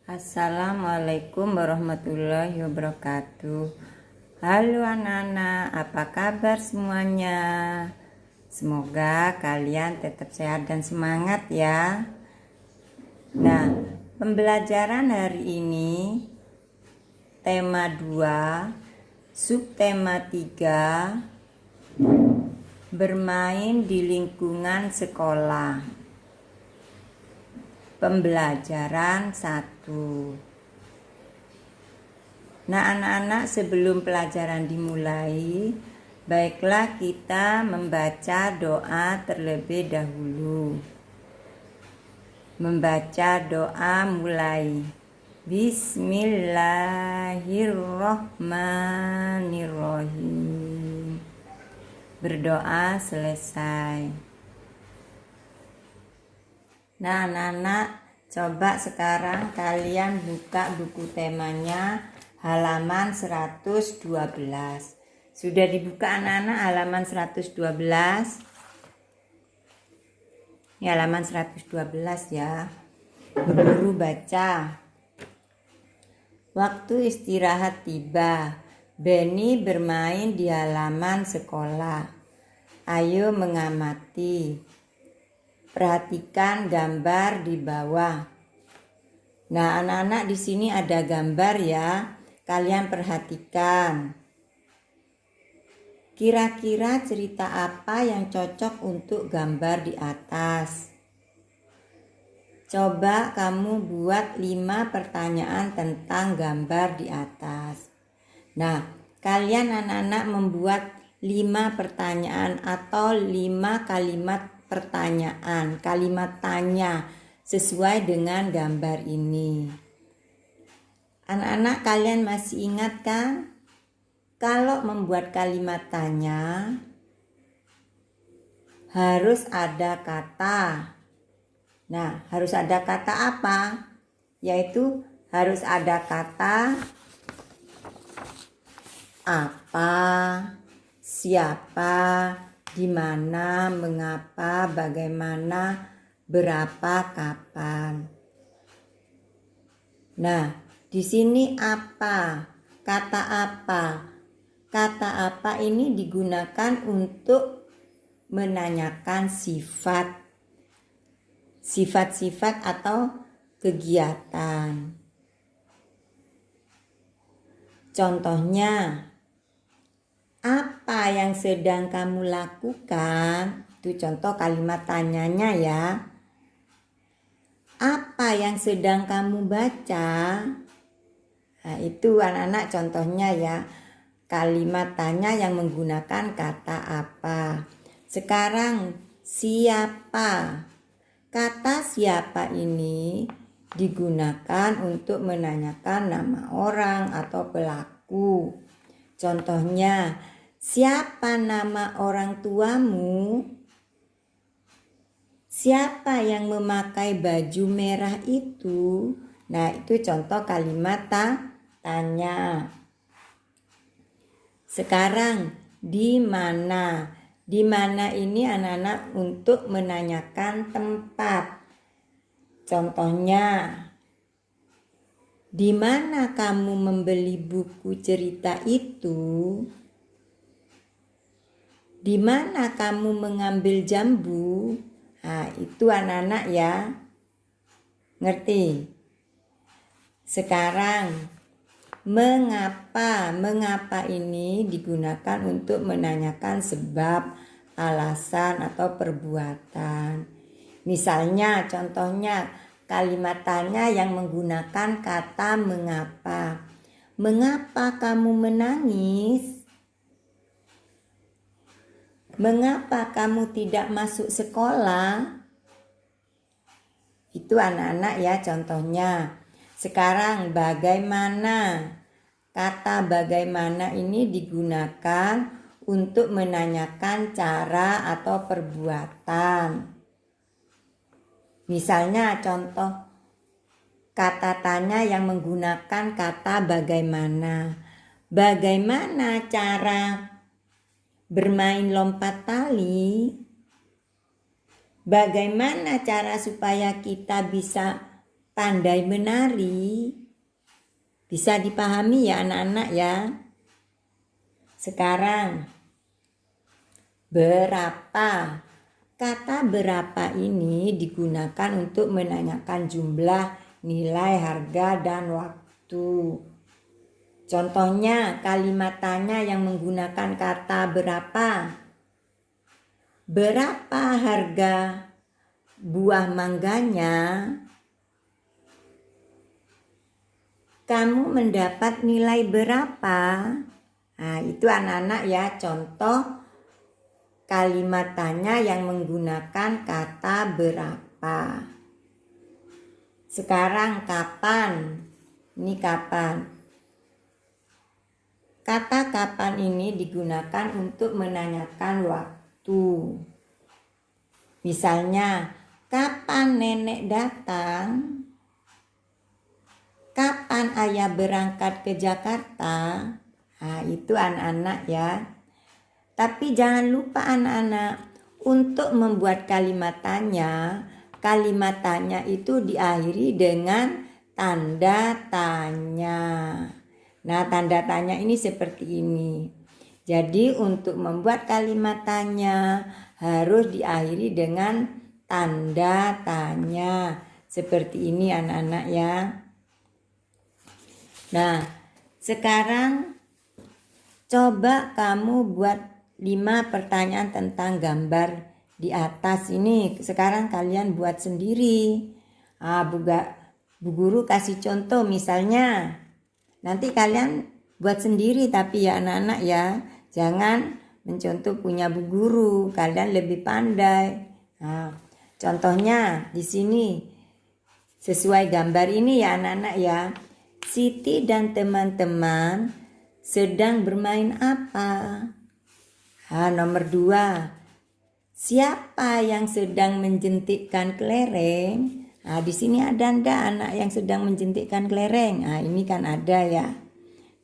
Assalamualaikum warahmatullahi wabarakatuh. Halo anak-anak, apa kabar semuanya? Semoga kalian tetap sehat dan semangat ya. Nah, pembelajaran hari ini tema 2, subtema 3, bermain di lingkungan sekolah. Pembelajaran 1. Nah anak-anak, sebelum pelajaran dimulai, baiklah kita membaca doa terlebih dahulu. Membaca doa mulai. Bismillahirrohmanirrohim. Berdoa selesai. Nah anak-anak, coba sekarang kalian buka buku temanya halaman 112. Sudah dibuka anak-anak halaman 112? Ini halaman 112 ya. Berburu baca. Waktu istirahat tiba. Benny bermain di halaman sekolah. Ayo mengamati. Perhatikan gambar di bawah. Nah, anak-anak, di sini ada gambar ya. Kalian perhatikan. Kira-kira cerita apa yang cocok untuk gambar di atas? Coba kamu buat 5 pertanyaan tentang gambar di atas. Nah, kalian anak-anak membuat 5 pertanyaan atau 5 kalimat pertanyaan, kalimat tanya sesuai dengan gambar ini. Anak-anak, kalian masih ingat kan? Kalau membuat kalimat tanya harus ada kata. Nah, harus ada kata apa? Yaitu harus ada kata apa, siapa, di mana, mengapa, bagaimana, berapa, kapan. Nah, di sini apa? Kata apa? Kata apa ini digunakan untuk menanyakan sifat-sifat atau kegiatan. Contohnya, apa yang sedang kamu lakukan? Itu contoh kalimat tanyanya ya. Apa yang sedang kamu baca? Nah, itu anak-anak contohnya ya. Kalimat tanya yang menggunakan kata apa. Sekarang siapa? Kata siapa ini digunakan untuk menanyakan nama orang atau pelaku. Contohnya, siapa nama orang tuamu? Siapa yang memakai baju merah itu? Nah, itu contoh kalimat tanya. Sekarang, di mana? Di mana ini anak-anak untuk menanyakan tempat. Contohnya, di mana kamu membeli buku cerita itu? Di mana kamu mengambil jambu? Nah, itu anak-anak ya. Ngerti? Sekarang, mengapa? Mengapa ini digunakan untuk menanyakan sebab, alasan, atau perbuatan. Misalnya, contohnya, kalimat tanya yang menggunakan kata mengapa. Mengapa kamu menangis? Mengapa kamu tidak masuk sekolah? Itu anak-anak ya contohnya. Sekarang bagaimana? Kata bagaimana ini digunakan untuk menanyakan cara atau perbuatan. Misalnya contoh kata tanya yang menggunakan kata bagaimana. Bagaimana cara bermain lompat tali? Bagaimana cara supaya kita bisa pandai menari. Bisa dipahami ya anak-anak ya. Sekarang berapa? Kata berapa ini digunakan untuk menanyakan jumlah, nilai, harga, dan waktu. Contohnya kalimat tanya yang menggunakan kata berapa. Berapa harga buah mangganya? Kamu mendapat nilai berapa? Nah, itu anak-anak ya contoh kalimat tanya yang menggunakan kata berapa. Sekarang kapan? Ini kapan? Kata kapan ini digunakan untuk menanyakan waktu. Misalnya, kapan nenek datang? Kapan ayah berangkat ke Jakarta? Nah, itu anak-anak ya. Tapi jangan lupa anak-anak, untuk membuat kalimat tanya itu diakhiri dengan tanda tanya. Nah, tanda tanya ini seperti ini. Jadi untuk membuat kalimat tanya harus diakhiri dengan tanda tanya. Seperti ini anak-anak ya. Nah, sekarang coba kamu buat 5 pertanyaan tentang gambar di atas ini. Sekarang kalian buat sendiri. Bu Guru kasih contoh misalnya. Nanti kalian buat sendiri tapi ya anak-anak ya. Jangan mencontoh punya Bu Guru. Kalian lebih pandai. Nah, contohnya di sini. Sesuai gambar ini ya anak-anak ya. Siti dan teman-teman sedang bermain apa? Nomor 2. Siapa yang sedang menjentikkan kelereng? Di sini ada ndak anak yang sedang menjentikkan kelereng? Ini kan ada ya.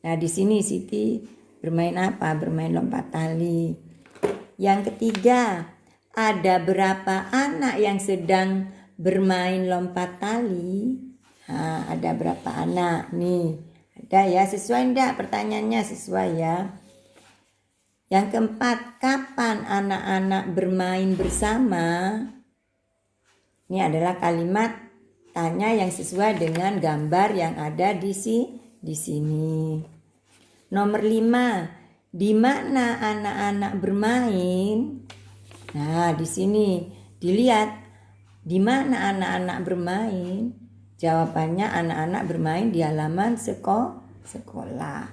Nah, di sini Siti bermain apa? Bermain lompat tali. Yang ketiga, ada berapa anak yang sedang bermain lompat tali? Ada berapa anak nih? Ada ya, sesuai enggak pertanyaannya? Sesuai ya. Yang keempat, kapan anak-anak bermain bersama? Ini adalah kalimat tanya yang sesuai dengan gambar yang ada di sini. Nomor 5, di mana anak-anak bermain? Nah, di sini dilihat di mana anak-anak bermain. Jawabannya anak-anak bermain di halaman sekolah.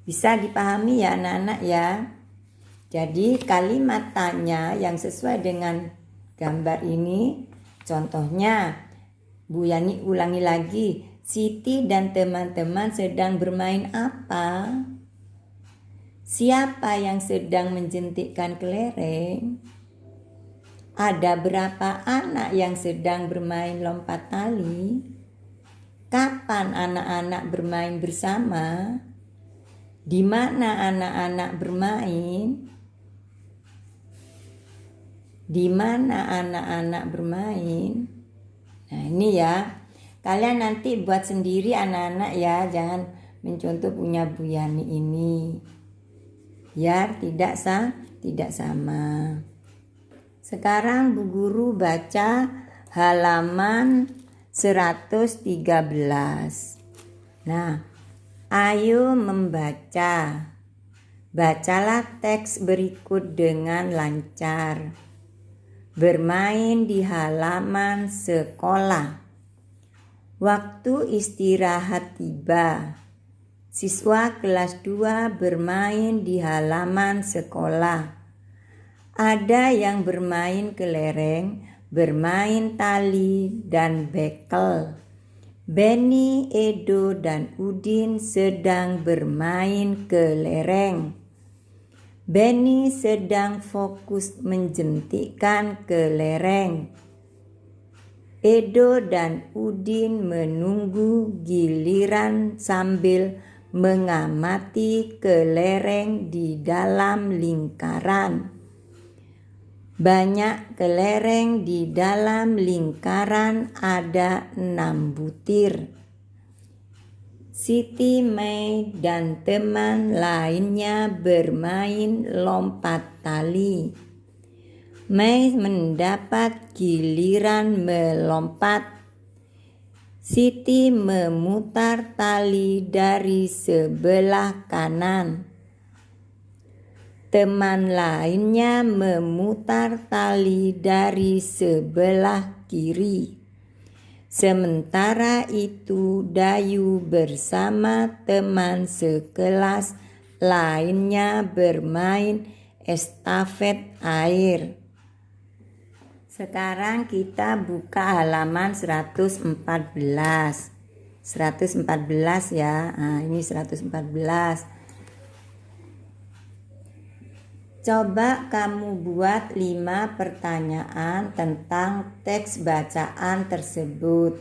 Bisa dipahami ya anak-anak ya. Jadi kalimat tanya yang sesuai dengan gambar ini. Contohnya Bu Yani ulangi lagi. Siti dan teman-teman sedang bermain apa? Siapa yang sedang menjentikkan kelereng? Ada berapa anak yang sedang bermain lompat tali? Kapan anak-anak bermain bersama? Di mana anak-anak bermain? Di mana anak-anak bermain? Nah, ini ya. Kalian nanti buat sendiri anak-anak ya. Jangan mencontoh punya Bu Yani ini. Biar tidak sama. Sekarang Bu Guru baca halaman 113. Nah, ayo membaca. Bacalah teks berikut dengan lancar. Bermain di halaman sekolah. Waktu istirahat tiba. Siswa kelas 2 bermain di halaman sekolah. Ada yang bermain kelereng, bermain tali, dan bekel. Benny, Edo, dan Udin sedang bermain kelereng. Benny sedang fokus menjentikkan kelereng. Edo dan Udin menunggu giliran sambil mengamati kelereng di dalam lingkaran. Banyak kelereng di dalam lingkaran ada 6 butir. Siti, Mei, dan teman lainnya bermain lompat tali. Mei mendapat giliran melompat. Siti memutar tali dari sebelah kanan. Teman lainnya memutar tali dari sebelah kiri. Sementara itu Dayu bersama teman sekelas lainnya bermain estafet air. Sekarang kita buka halaman 114. 114 ya. Nah, ini 114. Coba kamu buat 5 pertanyaan tentang teks bacaan tersebut.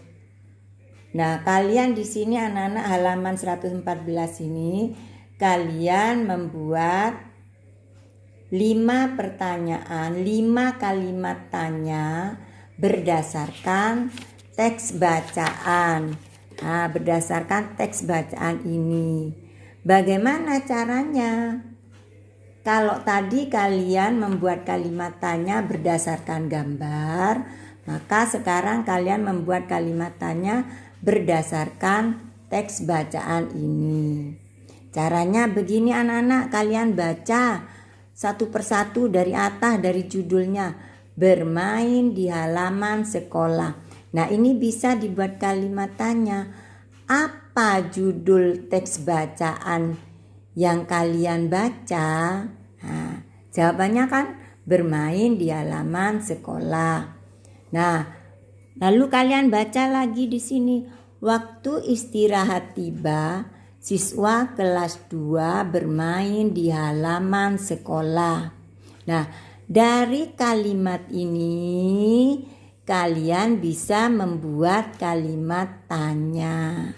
Nah, kalian di sini anak-anak halaman 114 ini kalian membuat 5 pertanyaan, 5 kalimat tanya berdasarkan teks bacaan. Nah, berdasarkan teks bacaan ini. Bagaimana caranya? Kalau tadi kalian membuat kalimat tanya berdasarkan gambar, maka sekarang kalian membuat kalimat tanya berdasarkan teks bacaan ini. Caranya begini anak-anak, kalian baca satu persatu dari atas dari judulnya, bermain di halaman sekolah. Nah, ini bisa dibuat kalimat tanya. Apa judul teks bacaan yang kalian baca? Nah, jawabannya kan bermain di halaman sekolah. Nah, lalu kalian baca lagi di sini. Waktu istirahat tiba, siswa kelas 2 bermain di halaman sekolah. Nah, dari kalimat ini kalian bisa membuat kalimat tanya.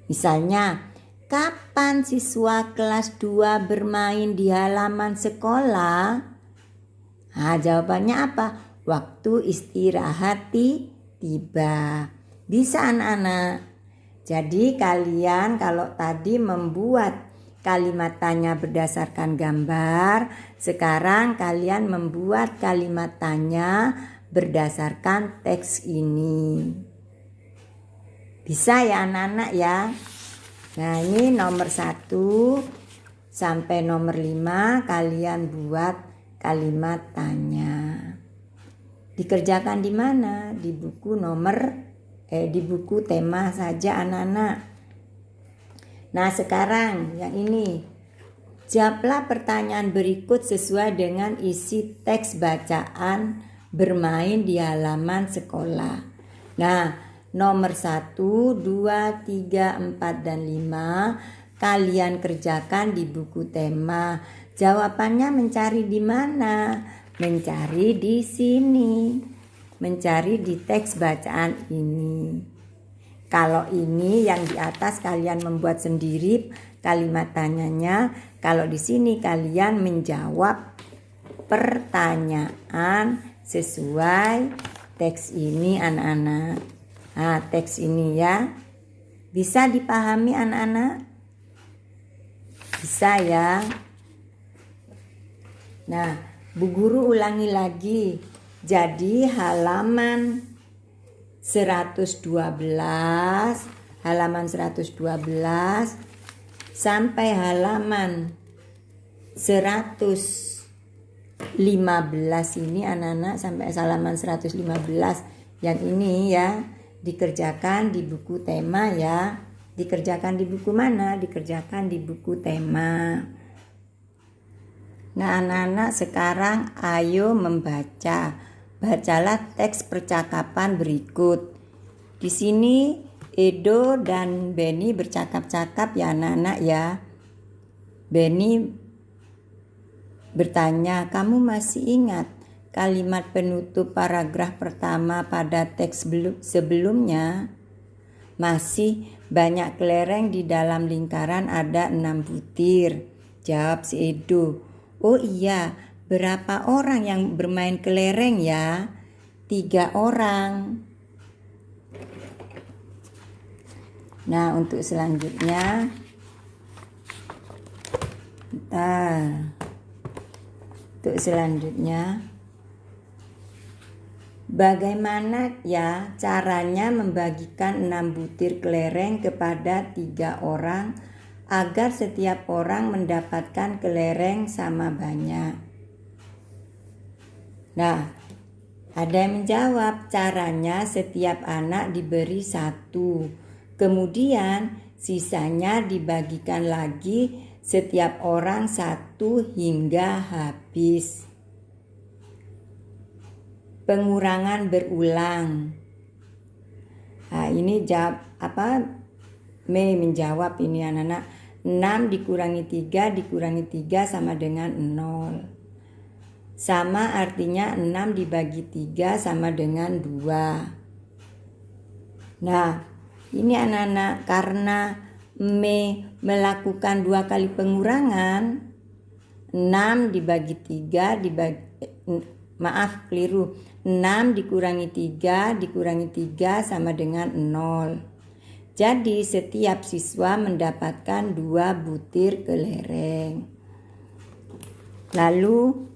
Misalnya, kapan siswa kelas 2 bermain di halaman sekolah? Nah, jawabannya apa? Waktu istirahat tiba. Bisa anak-anak. Jadi kalian kalau tadi membuat kalimat tanya berdasarkan gambar, sekarang kalian membuat kalimat tanya berdasarkan teks ini. Bisa ya anak-anak ya? Nah, ini nomor 1 sampai nomor 5 kalian buat kalimat tanya. Dikerjakan di mana? Di buku di buku tema saja anak-anak. Nah, sekarang yang ini. Jawablah pertanyaan berikut sesuai dengan isi teks bacaan bermain di halaman sekolah. Nah, nomor 1, 2, 3, 4, dan 5 kalian kerjakan di buku tema. Jawabannya mencari di mana? Mencari di sini. Mencari di teks bacaan ini. Kalau ini yang di atas kalian membuat sendiri kalimat tanyanya. Kalau di sini kalian menjawab pertanyaan sesuai teks ini anak-anak. Nah, teks ini ya. Bisa dipahami anak-anak? Bisa ya. Nah, Bu Guru ulangi lagi. Jadi halaman 112 sampai halaman 115 ini anak-anak, sampai halaman 115 yang ini ya. Dikerjakan di buku tema ya. Dikerjakan di buku mana? Dikerjakan di buku tema. Nah, anak-anak sekarang ayo membaca. Bacalah teks percakapan berikut. Di sini Edo dan Benny bercakap-cakap ya anak-anak ya. Benny bertanya, kamu masih ingat kalimat penutup paragraf pertama pada teks sebelumnya? Masih. Banyak kelereng di dalam lingkaran ada 6 butir. Jawab si Edo. Oh iya, berapa orang yang bermain kelereng ya? 3 orang. Nah, untuk selanjutnya bagaimana ya caranya membagikan 6 butir kelereng kepada 3 orang agar setiap orang mendapatkan kelereng sama banyak? Nah, ada yang menjawab, caranya setiap anak diberi 1, kemudian sisanya dibagikan lagi setiap orang 1 hingga habis. Pengurangan berulang. Nah, ini Mei menjawab ini anak-anak. 6 dikurangi 3 dikurangi 3 sama dengan 0. Sama artinya 6 dibagi 3 sama dengan 2. Nah, ini anak-anak karena Mei melakukan 2 kali pengurangan, 6 dibagi 3 keliru. 6 dikurangi 3 dikurangi 3 sama dengan 0. Jadi setiap siswa mendapatkan 2 butir kelereng. Lalu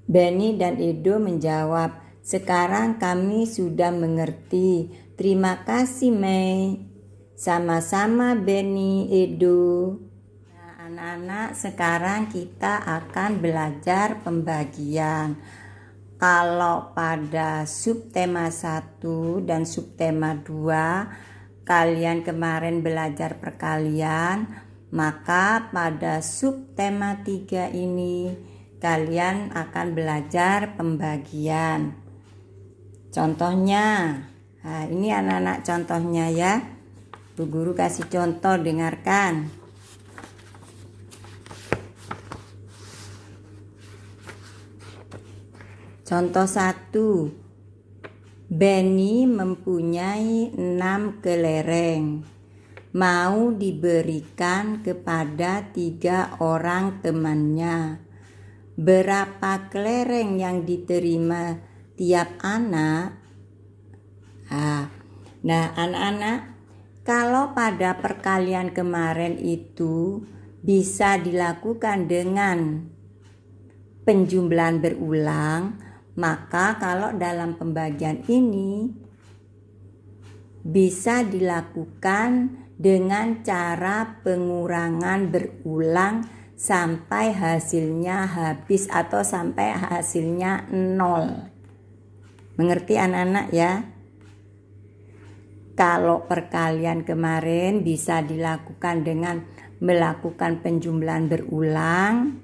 Benny dan Edo menjawab, sekarang kami sudah mengerti. Terima kasih Mei. Sama-sama Benny, Edo. Nah, anak-anak, sekarang kita akan belajar pembagian. Kalau pada subtema 1 dan subtema 2 kalian kemarin belajar perkalian, maka pada subtema 3 ini kalian akan belajar pembagian. Contohnya, nah ini anak-anak contohnya ya. Bu Guru kasih contoh, dengarkan. Contoh 1. Benny mempunyai 6 kelereng. Mau diberikan kepada 3 orang temannya. Berapa kelereng yang diterima tiap anak? Nah, anak-anak, kalau pada perkalian kemarin itu bisa dilakukan dengan penjumlahan berulang, maka kalau dalam pembagian ini bisa dilakukan dengan cara pengurangan berulang sampai hasilnya habis atau sampai hasilnya 0. Mengerti anak-anak ya? Kalau perkalian kemarin bisa dilakukan dengan melakukan penjumlahan berulang,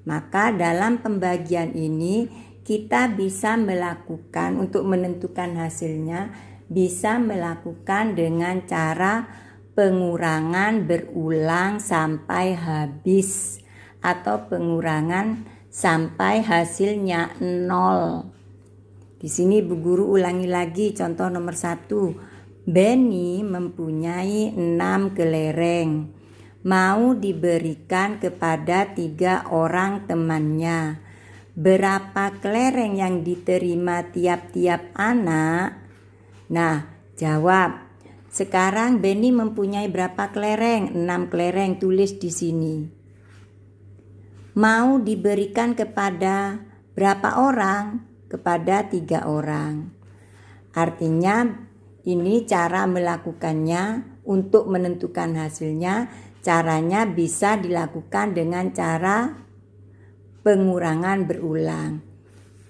maka dalam pembagian ini kita bisa melakukan untuk menentukan hasilnya, bisa melakukan dengan cara pengurangan berulang sampai habis atau pengurangan sampai hasilnya 0. Di sini Bu Guru ulangi lagi contoh nomor 1. Benny mempunyai 6 kelereng. Mau diberikan kepada 3 orang temannya. Berapa kelereng yang diterima tiap-tiap anak? Nah, jawab. Sekarang Benny mempunyai berapa kelereng? 6 kelereng, tulis di sini. Mau diberikan kepada berapa orang? Kepada 3 orang. Artinya ini cara melakukannya untuk menentukan hasilnya. Caranya bisa dilakukan dengan cara pengurangan berulang.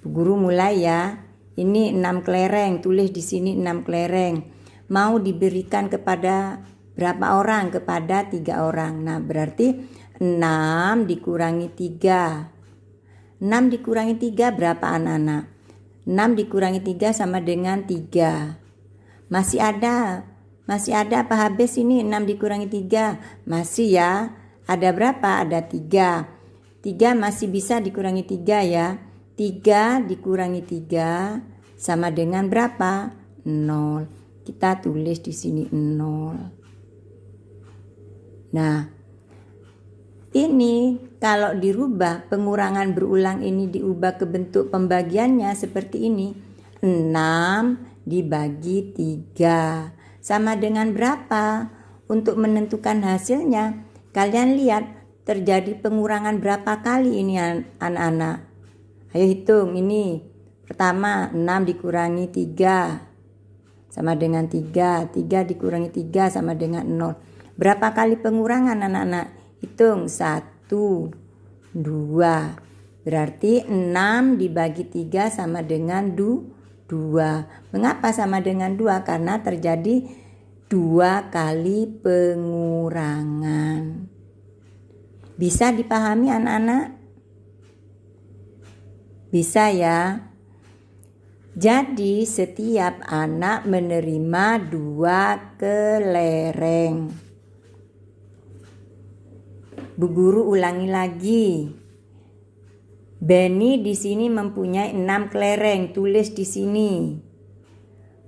Bu Guru mulai ya. Ini 6 kelereng, tulis di sini 6 kelereng. Mau diberikan kepada berapa orang? Kepada 3 orang. Nah, berarti 6 dikurangi 3. 6 dikurangi 3 berapa anak-anak? 6 dikurangi 3 sama dengan 3. Masih ada apa habis ini? 6 dikurangi 3 masih ya. Ada berapa? Ada 3. 3 masih bisa dikurangi 3 ya. 3 dikurangi 3 sama dengan berapa? 0. Kita tulis di sini 0. Nah, Ini kalau dirubah, pengurangan berulang ini diubah ke bentuk pembagiannya seperti ini. 6 dibagi 3 sama dengan berapa? Untuk menentukan hasilnya, kalian lihat terjadi pengurangan berapa kali ini anak-anak. Ayo hitung ini. Pertama 6 dikurangi 3 sama dengan 3. 3 dikurangi 3 sama dengan 0. Berapa kali pengurangan anak-anak? Hitung 1, 2. Berarti 6 dibagi 3 sama dengan 2. Mengapa sama dengan 2? Karena terjadi 2 kali pengurangan. Bisa dipahami anak-anak? Bisa ya? Jadi setiap anak menerima 2 kelereng. Bu Guru ulangi lagi. Benny di sini mempunyai 6 kelereng, tulis di sini.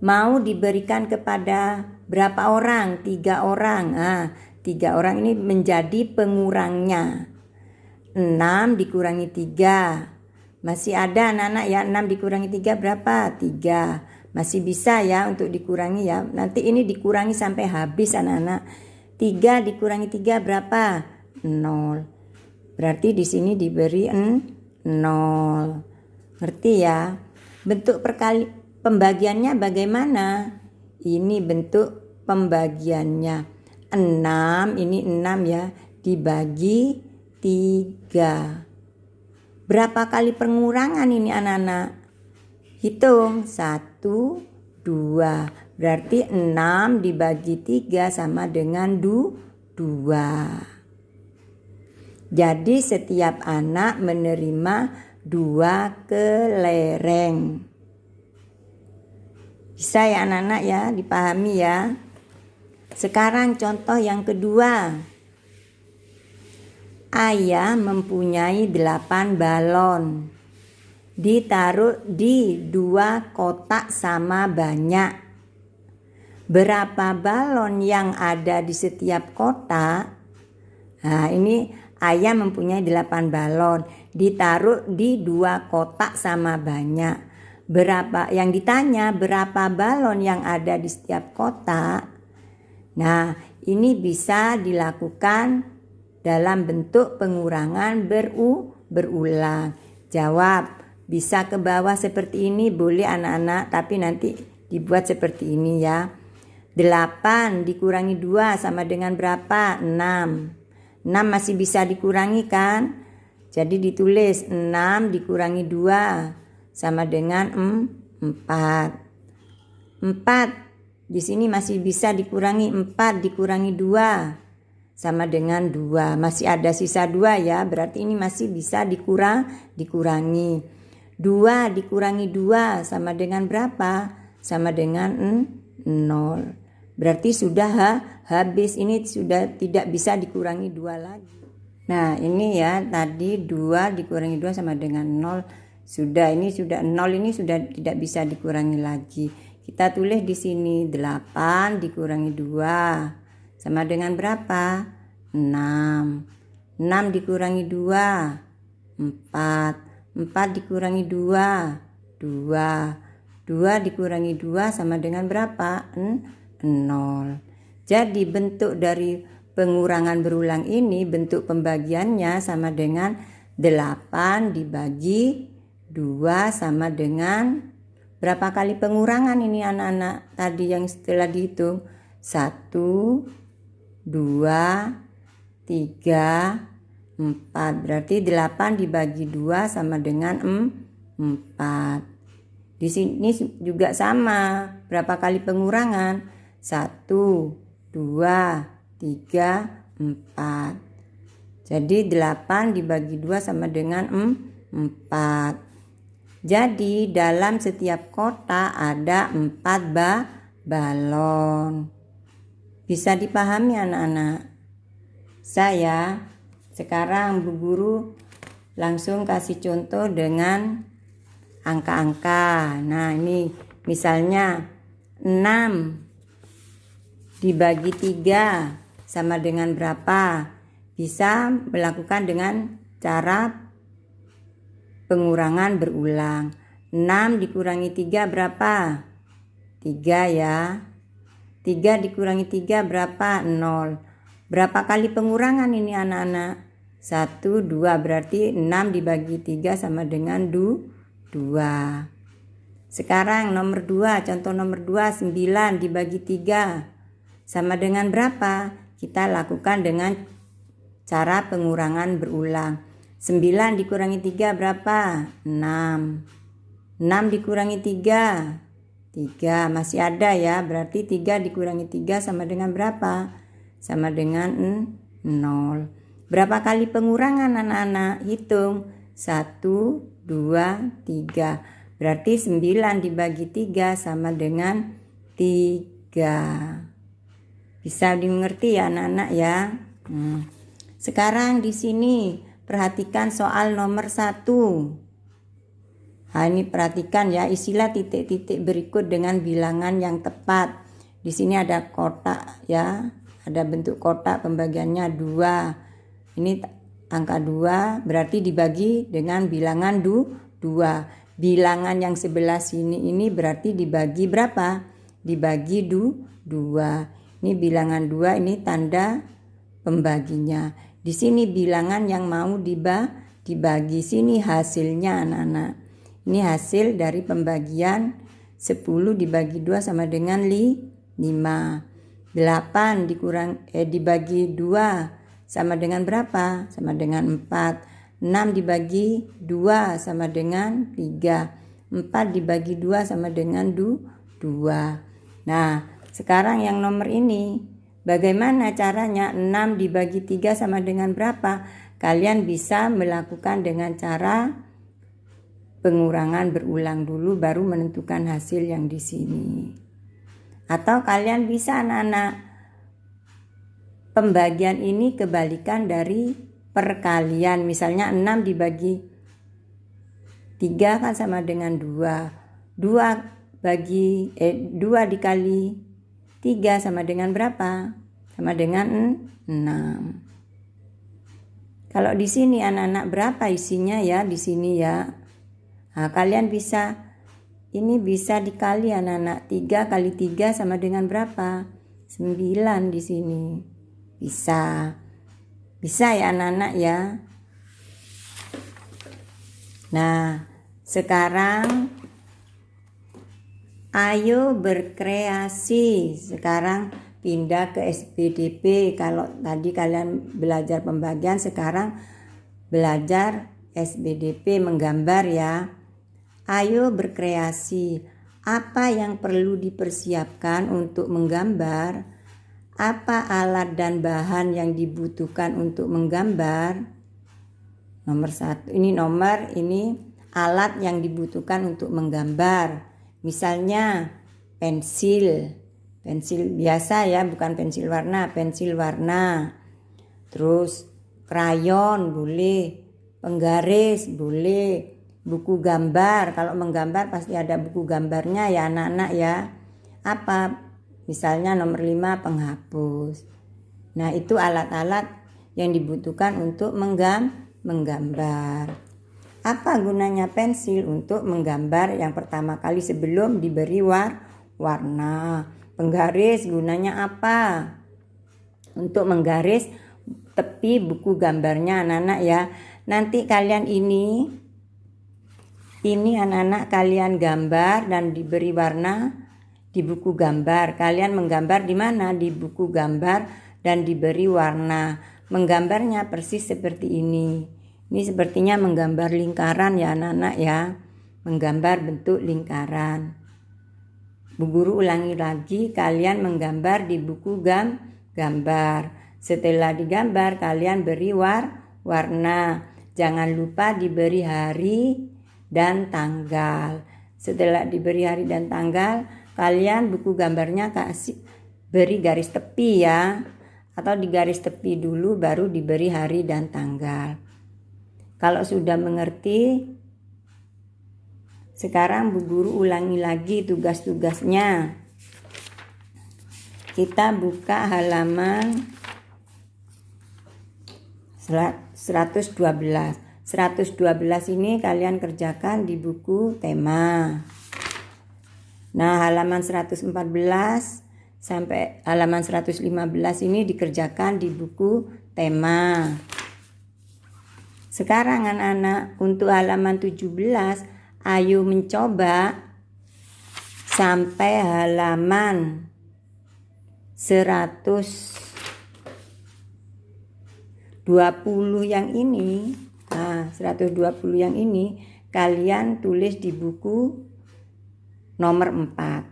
Mau diberikan kepada berapa orang? 3 orang. 3 orang ini menjadi pengurangnya. 6 dikurangi 3. Masih ada anak-anak ya, 6 dikurangi 3 berapa? 3. Masih bisa ya untuk dikurangi ya. Nanti ini dikurangi sampai habis anak-anak. 3 dikurangi 3 berapa? 0. Berarti di sini diberi 0. Ngerti ya? Bentuk pembagiannya bagaimana? Ini bentuk pembagiannya. 6, ini 6 ya, dibagi 3. Berapa kali pengurangan ini anak-anak? Hitung 1, 2. Berarti 6 dibagi 3 sama dengan 2. Jadi setiap anak menerima 2 kelereng. Bisa ya anak-anak ya, dipahami ya. Sekarang contoh yang kedua. Ayah mempunyai 8 balon. Ditaruh di 2 kotak sama banyak. Berapa balon yang ada di setiap kotak? Nah, ini ayah mempunyai 8 balon. Ditaruh di 2 kotak sama banyak. Berapa yang ditanya, berapa balon yang ada di setiap kotak? Nah, ini bisa dilakukan dalam bentuk pengurangan berulang. Jawab, bisa ke bawah seperti ini, boleh anak-anak, tapi nanti dibuat seperti ini ya. 8 dikurangi 2 sama dengan berapa? 6. 6 masih bisa dikurangi kan? Jadi ditulis 6 dikurangi 2 sama dengan 4. 4 di sini masih bisa dikurangi. 4 dikurangi 2 sama dengan 2. Masih ada sisa 2 ya. Berarti ini masih bisa dikurangi. 2 dikurangi 2 sama dengan berapa? Sama dengan 0. Berarti sudah habis, ini sudah tidak bisa dikurangi 2 lagi. Nah ini ya, tadi 2 dikurangi 2 sama dengan 0. Ini sudah 0, ini sudah tidak bisa dikurangi lagi. Kita tulis di sini 8 dikurangi 2 sama dengan berapa? 6. 6 dikurangi 2, 4. 4 dikurangi 2, 2. 2 dikurangi 2 sama dengan berapa? 0. Jadi bentuk dari pengurangan berulang ini, bentuk pembagiannya sama dengan 8 dibagi 2 sama dengan berapa kali pengurangan ini anak-anak? Tadi yang setelah dihitung 1, 2, 3, 4. Berarti 8 dibagi 2 sama dengan 4. Di sini juga sama. Berapa kali pengurangan? 1, 2, 3, 4. Jadi 8 dibagi 2 sama dengan 4. Jadi dalam setiap kotak ada 4 balon. Bisa dipahami anak-anak? Saya sekarang Bu Guru langsung kasih contoh dengan angka-angka. Nah ini misalnya 6 dibagi 3 sama dengan berapa? bisa melakukan dengan cara pengurangan berulang. 6 dikurangi 3 berapa? 3 ya. 3 dikurangi 3 berapa? 0. Berapa kali pengurangan ini anak-anak? 1, 2, berarti 6 dibagi 3 sama dengan 2. Sekarang nomor 2, contoh nomor 2, 9 dibagi 3 sama dengan berapa? Kita lakukan dengan cara pengurangan berulang. 9 dikurangi 3 berapa? 6. 6 dikurangi 3, 3. Masih ada ya, berarti 3 dikurangi 3 sama dengan berapa? Sama dengan 0. Berapa kali pengurangan anak-anak? Hitung. 1, 2, 3. Berarti 9 dibagi 3 sama dengan 3. Bisa dimengerti ya anak-anak ya. Sekarang di sini perhatikan soal nomor 1. Nah, ini perhatikan ya, isilah titik-titik berikut dengan bilangan yang tepat. Di sini ada kotak ya, ada bentuk kotak, pembagiannya 2. Ini angka 2 berarti dibagi dengan bilangan 2. Bilangan yang sebelah sini ini berarti dibagi berapa? Dibagi 2. Ini bilangan 2, ini tanda pembaginya. Di sini bilangan yang mau dibagi, sini hasilnya anak-anak. Ini hasil dari pembagian 10 dibagi 2 sama dengan 5. 8 dibagi 2 sama dengan berapa? Sama dengan 4. 6 dibagi 2 sama dengan 3. 4 dibagi 2 sama dengan 2. Nah, sekarang yang nomor ini, bagaimana caranya? 6 dibagi 3 sama dengan berapa? Kalian bisa melakukan dengan cara pengurangan berulang dulu baru menentukan hasil yang di sini. Atau kalian bisa anak-anak pembagian ini kebalikan dari perkalian. Misalnya 6 dibagi 3 kan sama dengan 2. 2 dikali 3 sama dengan berapa? Sama dengan 6. Kalau di sini anak-anak berapa isinya ya di sini ya? Nah, kalian bisa dikali anak-anak. 3 kali 3 sama dengan berapa? 9 di sini. Bisa ya anak-anak ya. Nah, sekarang ayo berkreasi. Sekarang pindah ke SPDP. Kalau tadi kalian belajar pembagian, sekarang belajar SPDP menggambar ya. Ayo berkreasi. Apa yang perlu dipersiapkan untuk menggambar? Apa alat dan bahan yang dibutuhkan untuk menggambar? Nomor 1, ini alat yang dibutuhkan untuk menggambar. Misalnya pensil biasa ya, bukan pensil warna. Terus krayon boleh, penggaris boleh, buku gambar. Kalau menggambar pasti ada buku gambarnya ya anak-anak ya. Apa? Misalnya nomor 5 penghapus. Nah, itu alat-alat yang dibutuhkan untuk menggambar. Apa gunanya pensil? Untuk menggambar yang pertama kali sebelum diberi warna. Penggaris gunanya apa? Untuk menggaris tepi buku gambarnya anak-anak ya. Nanti kalian ini anak-anak kalian gambar dan diberi warna di buku gambar. Kalian menggambar di mana? Di buku gambar dan diberi warna. Menggambarnya persis seperti ini. Ini sepertinya menggambar lingkaran ya anak-anak ya. Menggambar bentuk lingkaran. Bu Guru ulangi lagi, kalian menggambar di buku gambar. Setelah digambar kalian beri warna. Jangan lupa diberi hari dan tanggal. Setelah diberi hari dan tanggal, kalian buku gambarnya beri garis tepi ya. Atau di garis tepi dulu baru diberi hari dan tanggal. Kalau sudah mengerti, sekarang Bu Guru ulangi lagi tugas-tugasnya. Kita buka halaman 112 ini kalian kerjakan di buku tema. Nah, halaman 114 sampai halaman 115 ini dikerjakan di buku tema. Sekarang anak-anak untuk halaman 17, ayo mencoba sampai halaman 120 yang ini. Nah, 120 yang ini kalian tulis di buku nomor 4.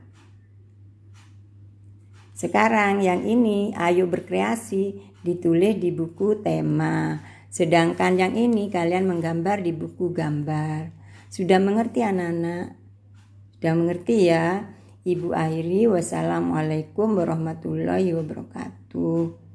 Sekarang yang ini ayo berkreasi ditulis di buku tema. Sedangkan yang ini kalian menggambar di buku gambar. Sudah mengerti anak-anak? Sudah mengerti ya? Ibu akhiri, wassalamualaikum warahmatullahi wabarakatuh.